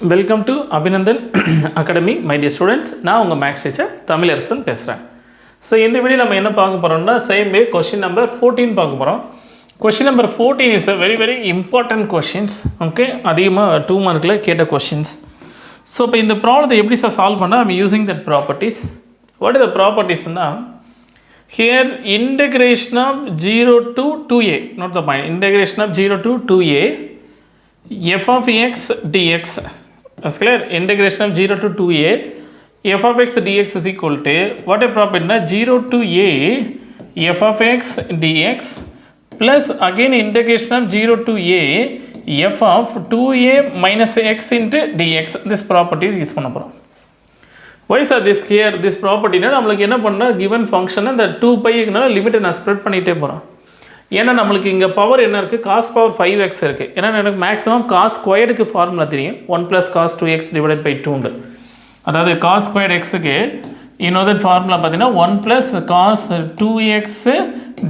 Welcome to Abhinandan academy my dear students. நான் உங்கள் maths teacher Tamilarasan பேசுகிறேன். ஸோ இந்த வீடியோ நம்ம என்ன பார்க்க போகிறோம்னா சேம் வே கொஷின் நம்பர் 14 பார்க்க போகிறோம். Question number 14 is a very important questions. Okay, அதிகமாக 2 மார்க்கில் கேட்ட கொஷின்ஸ். ஸோ இப்போ இந்த ப்ராப்ளத்தை எப்படி சால்வ் பண்ணால் I'm using that properties. What is the ப்ராப்பர்ட்டிஸ்னால் here integration of 0 to 2a, not the point, integration of 0 to 2a f of x dx. That's clear. Integration of 0 to 2a f of x dx is equal to what a property na 0 to a f of x dx plus again integration of 0 to a f of 2a minus x into dx. This property is use பண்ண போறோம். Why is this here? This property na நம்மளுக்கு என்ன பண்ணா given function அந்த 2π க்குனால லிமிட்டை நான் spread பண்ணிட்டே போறோம். ஏன்னா நம்மளுக்கு இங்கே பவர் என்ன இருக்குது, காஸ் பவர் 5x இருக்குது. ஏன்னா எனக்கு மேக்ஸிமம் காஸ் ஸ்கொயர்டுக்கு ஃபார்முலா தெரியும், 1 + cos 2x டிவைடட் பை 2 உண்டு. அதாவது காஸ் ஸ்கொயர்டு எக்ஸுக்கு இன்னொரு ஃபார்முலா பார்த்தீங்கன்னா 1 + cos 2x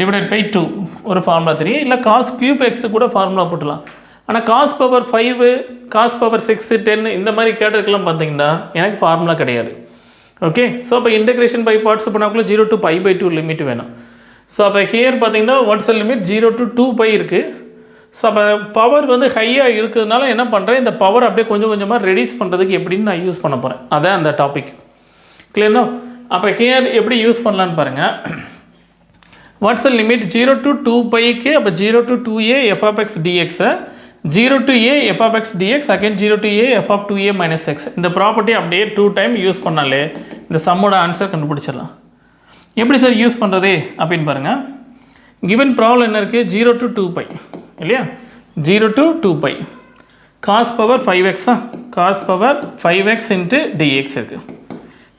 டிவைடட் பை 2 ஒரு ஃபார்முலா தெரியும். இல்லை காஸ் கியூப் எக்ஸு கூட ஃபார்முலா போட்டுலாம். ஆனால் காஸ் பவர் 5, காஸ் பவர் 6, 10 இந்த மாதிரி கேட்டதுக்கெல்லாம் பார்த்தீங்கன்னா எனக்கு ஃபார்முலா கிடையாது. ஓகே, ஸோ அப்போ இன்டகிரேஷன் பை பார்ட்ஸ் பண்ணாக்குள்ள 0 to π/2 லிமிட் வேணும். ஸோ அப்போ ஹியர் பார்த்தீங்கன்னா வாட்ஸ் லிமிட் 0 to 2π இருக்குது. ஸோ அப்போ பவர் வந்து ஹையாக இருக்கிறதுனால என்ன பண்ணுறேன், இந்த பவர் அப்படியே கொஞ்சம் கொஞ்சமாக ரெடியூஸ் பண்ணுறதுக்கு எப்படின்னு நான் யூஸ் பண்ண போகிறேன். அதான் அந்த டாபிக். கிளியர்னா? அப்போ ஹியர் எப்படி யூஸ் பண்ணலான்னு பாருங்கள். வாட்ஸ் லிமிட் 0 to 2πக்கு அப்போ 0 to 2a f of x dx, 0 to a f of x dx, again 0 to a f of 2a minus x. இந்த ப்ராப்பர்ட்டி அப்படியே 2 டைம் யூஸ் பண்ணாலே இந்த சம்மோட ஆன்சர் கண்டுபிடிச்சிடலாம். எப்படி சார் யூஸ் பண்ணுறது அப்படின்னு பாருங்கள். கிவன் ப்ராப்ளம் என்ன இருக்குது, 0 to 2π இல்லையா, 0 to 2π cos power 5x, cos power 5x into dx இருக்குது.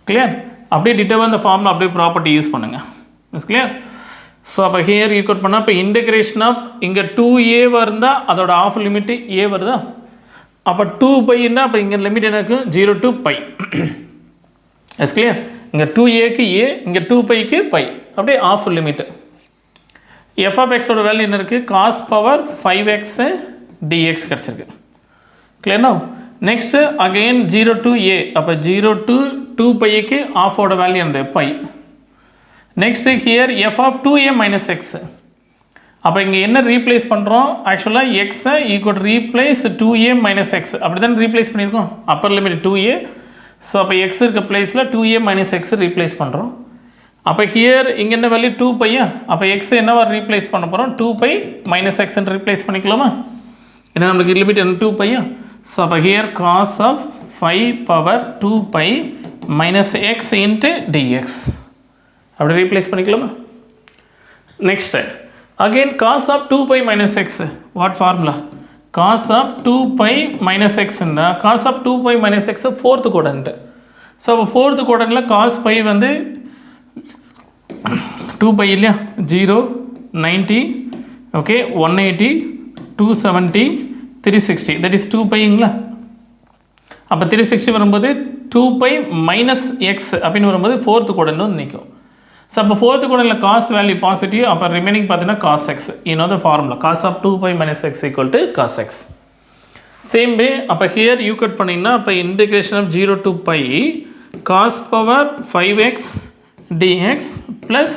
கிளியர்? அப்படியே டிட்டோவாக அந்த ஃபார்மில் அப்படியே ப்ராப்பர்ட்டி யூஸ் பண்ணுங்கள். Is clear? ஸோ அப்போ ஹியர் ஈக்குவல் பண்ணால் இப்போ இன்டகிரேஷன் ஆஃப் இங்கே 2a இருந்தால் அதோட ஆஃப் லிமிட்டு a வருதா, அப்போ 2πன்னா அப்போ இங்கே லிமிட் என்ன இருக்குது 0 to π. Is clear? இங்கே 2aக்கு a, இங்கே 2πக்கு π, அப்படியே ஆஃப் லிமிட்டு. f of xோட வேல்யூ என்ன இருக்குது, காஸ் பவர் 5x dx கிடச்சிருக்கு. கிளியர்னா? நெக்ஸ்ட்டு அகெயின் 0 to a, அப்போ 0 to 2πக்கு ஆஃபோட வேல்யூ என்னது π. Next here f of 2a minus x, அப்போ இங்கே என்ன ரீப்ளேஸ் பண்ணுறோம், ஆக்சுவலாக எக்ஸை equal replace 2a minus x அப்படி தான் ரீப்ளேஸ் பண்ணியிருக்கோம். அப்பர் லிமிட் 2a, ஸோ அப்போ எக்ஸ் இருக்க பிளேஸில் 2a minus x ரீப்ளேஸ் பண்ணுறோம். அப்போ ஹியர் இங்கே என்ன வேல்யூ 2π, அப்போ எக்ஸை என்னவா ரீப்ளேஸ் பண்ண போகிறோம், 2π minus x ரீப்ளேஸ் பண்ணிக்கலாமா, ஏன்னா நம்மளுக்கு லிமிட் என்ன 2π. ஸோ அப்போ here cos of 5/2π minus x into dx அப்படி ரீப்ளேஸ் பண்ணிக்கலாமா. Next again cos of 2π minus x, what formula, cos of 2π minus xன்னா cos of 2π minus x fourth quadrant. So அப்போ fourth குவாட்ரண்ட்டில் காஸ் பை வந்து 2π இல்லையா, 0, 90, okay, 180, 270, 360, that is 2πங்களா. அப்போ 360 வரும்போது 2π minus x அப்படின்னு வரும்போது ஃபோர்த்து குவாட்ரண்ட் வந்து நிற்கும். ஸோ அப்போ ஃபோர்த்து குவாட்ரண்ட்டில் காஸ் வேல்யூ பாசிட்டிவ், அப்போ ரிமைனிங் பார்த்தீங்கன்னா காஸ் எக்ஸ். இன்னொரு formula cos of 2π minus x equal to cos x. Same way அப்போ ஹியர் யூ கட் பண்ணிங்கன்னா அப்போ integration of 0 to π cos power 5x dx plus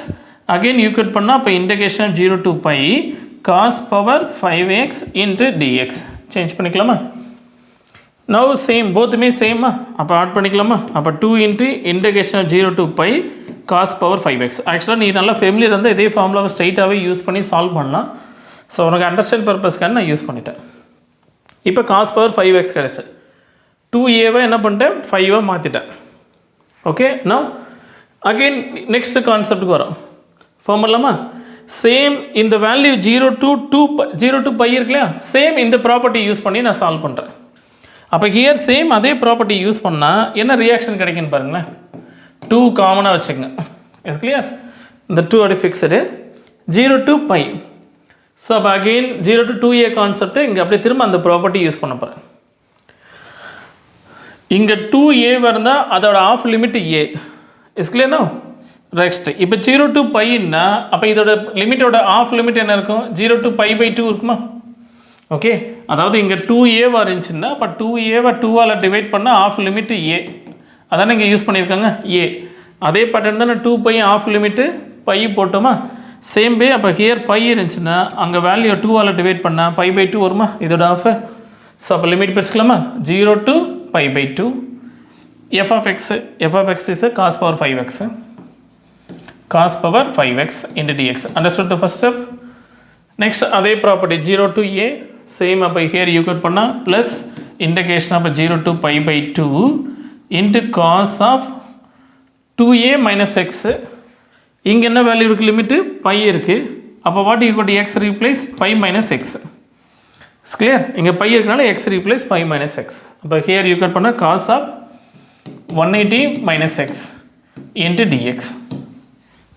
again you cut பண்ணால் அப்போ integration of 0 to π cos power 5x into dx change பண்ணிக்கலாமா. Now same போத்துமே சேமா, அப்போ add பண்ணிக்கலாமா. அப்போ 2 into integration of 0 to π cos power 5x. ஆக்சுவலாக நீ நல்லா ஃபெமிலியர் இருந்தால் இதே ஃபார்முலாவை ஸ்ட்ரைட்டாகவே யூஸ் பண்ணி சால்வ் பண்ணலாம். ஸோ உனக்கு அண்டர்ஸ்டாண்ட் பர்பஸ்க்கான நான் யூஸ் பண்ணிட்டேன். இப்போ காஸ் பவர் 5x கிடச்சி 2a என்ன பண்ணிட்டேன் 5 மாற்றிட்டேன். ஓகே, நான் அகெயின் நெக்ஸ்ட் கான்செப்டுக்கு வரோம். ஃபார்முலாமா சேம் இந்த வேல்யூ 0 to π இருக்கு இல்லையா, சேம் இந்த ப்ராப்பர்ட்டி யூஸ் பண்ணி நான் சால்வ் பண்ணுறேன். அப்போ ஹியர் சேம் அதே ப்ராப்பர்ட்டி யூஸ் பண்ணால் என்ன ரியாக்ஷன் கிடைக்குன்னு பாருங்களேன். 2 காமனாக வச்சுங்க. Is clear? இந்த 2 அப்படி ஃபிக்ஸடு 0 to π. ஸோ அப்போ அகெயின் 0 to 2a கான்செப்ட் இங்கே அப்படியே திரும்ப அந்த ப்ராப்பர்ட்டி யூஸ் பண்ண போகிறேன். இங்கே 2a இருந்தால் அதோட ஆஃப் லிமிட் a. இஸ் கிளியர்னா? நெக்ஸ்ட் இப்போ 0 to πன்னா அப்போ இதோட லிமிட்டோட ஆஃப் லிமிட் என்ன இருக்கும், 0 to π/2 இருக்குமா. ஓகே, அதாவது இங்கே 2a இருந்துச்சுன்னா அப்போ 2a 2ஆல் டிவைட் பண்ணால் ஆஃப் லிமிட்டு a, அதானே இங்கே யூஸ் பண்ணியிருக்காங்க a. அதே பேட்டர்ன் தானே 2π ஆஃப் லிமிட்டு பை போட்டோமா, சேம் வே. அப்போ ஹியர் பை இருந்துச்சுன்னா அங்கே வேல்யூ 2ஆல் டிவைட் பண்ணால் π/2 வருமா, இதோட ஆஃப். ஸோ அப்போ limit பிரிச்சுக்கலாமா, 0 to π/2. f of x is a cos power 5x, cos power 5x into dx. Understood the first step? Next அதே property 0 to a, same. அப்போ here you cut பண்ணால் plus integration அப்போ 0 to π/2 into cos of 2a minus x. இங்கே என்ன value இருக்குது, limit pi இருக்குது. அப்போ what you cot x replace by minus x. Clear, இங்கே பை இருக்கனால x replace by minus x. அப்போ ஹியர் யூ கட் பண்ணால் cos of 180 minus x into dx.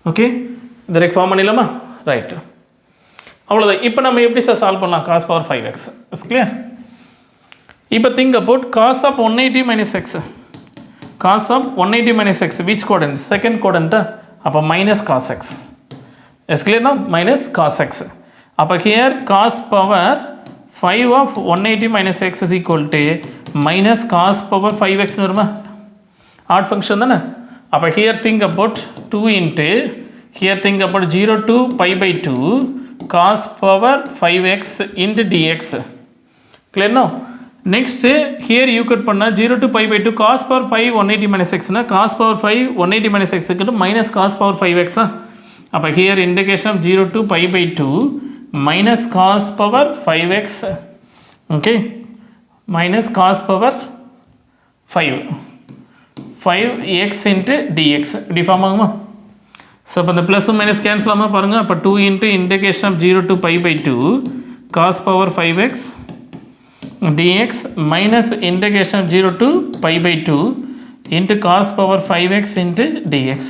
Okay, direct form பண்ணிடலாமா, ரைட். அவ்வளோதான். இப்போ நம்ம எப்படி சார் சால்வ் பண்ணலாம் cos power 5x. Is clear. இப்போ think about cos of 180 minus x. cos of 180 minus x which quadrant, second quadrant. அப்போ minus cos x. Is கிளியர்னா, minus cos x. அப்போ here cos power 5 of 180 minus x is equal to minus cos power 5x வருமா, add function தானே. அப்போ here think about 2 into here think about 0 to π/2 cos power 5x into dx. கிளியர்னோ. Next here you cut பண்ணால் 0 to π/2 cos power 5 180 minus xனா cos power 5 180 minus x minus cos power 5x. அப்போ here integration of 0 to π/2 minus cos power 5x. Okay, minus cos power 5x into dx இப்படி form ஆகுமா. So அப்போ இந்த plus minus cancel ஆகாமல் பாருங்கள். அப்போ 2 into integration of 0 to π/2 cos power 5x dx minus integration of 0 to π/2 into cos power 5x into dx.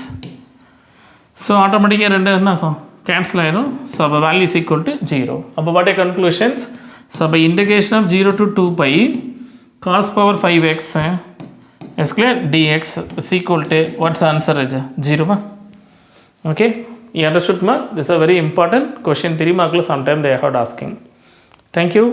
So ஆட்டோமேட்டிக்காக ரெண்டு என்ன ஆகும், கேன்சல் ஆயிரும். ஸோ அப்போ வேல்யூ இஸ் ஈக்குவல் டு 0. அப்போ வாட் ஏ கன்க்ளூஷன்ஸ். ஸோ அப்போ integration of 0 to 2π cos power 5x is clear dx is equal to what's answer is 0 ma. Okay, you understood ma. This is a very important question, 3 mark sometime they are asking. Thank you.